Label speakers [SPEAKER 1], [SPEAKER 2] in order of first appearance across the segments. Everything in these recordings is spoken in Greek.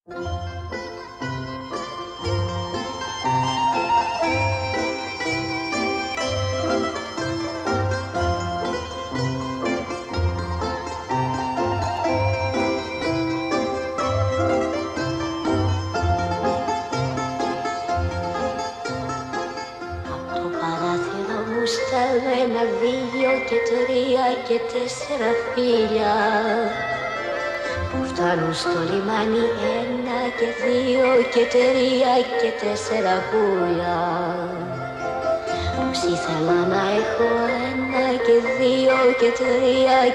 [SPEAKER 1] Στέλνω 1, 2 και 3 και 4 φίλια που φτάνουν στο λιμάνι. 1 και 2 και 3 και 4 πουλιά. Πως ήθελα να έχω 1 και 2 και 3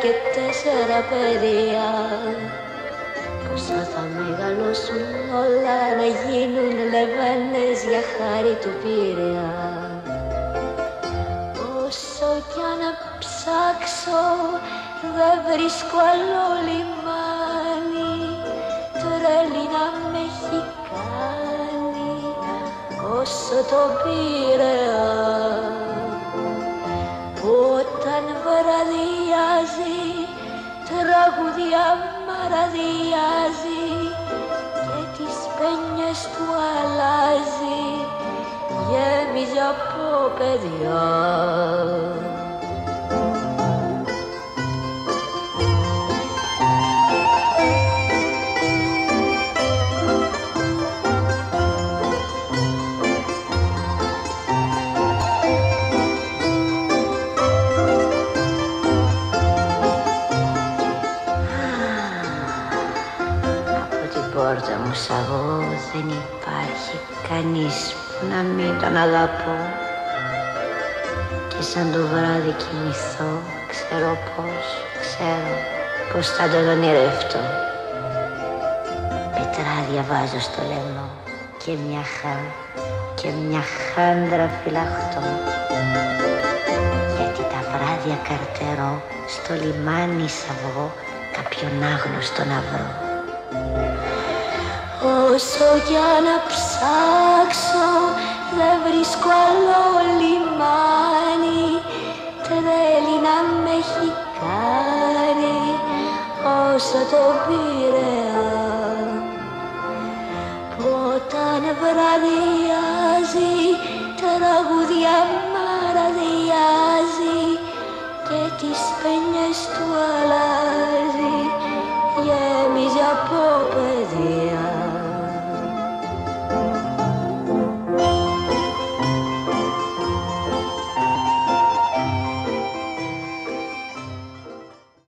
[SPEAKER 1] και 4 παιδιά. Πως θα μεγαλώσουν όλα να γίνουν λεβένες για χάρη του Πειραιά. Όσο κι αν ψάξω δεν βρίσκω άλλο λιμάνι, τρέλη να με έχει κάνει όσο το Πειραιά. Που όταν βραδιάζει τραγουδιά μαραδιάζει και τις πένιες του αλλάζει, γέμιζε από παιδιά. Από την πόρτα μου σαγώ δεν υπάρχει κανείς που να μην τον αγαπώ. Και σαν το βράδυ κοιμηθώ, ξέρω πως θα τον ονειρευτώ. Πετράδια βάζω στο λαιμό και μια χάντρα φυλαχτώ. Γιατί τα βράδια καρτερώ, στο λιμάνι σ' κάποιον άγνωστο να βρω. Όσο κι να ψάξω δεν βρίσκω άλλο λιμάνι, τρέλη να με έχει κάνει όσο το Πειραιά. Που όταν βραδιάζει τραγουδιά μαραδιάζει και τις πένιες του αλλάζει.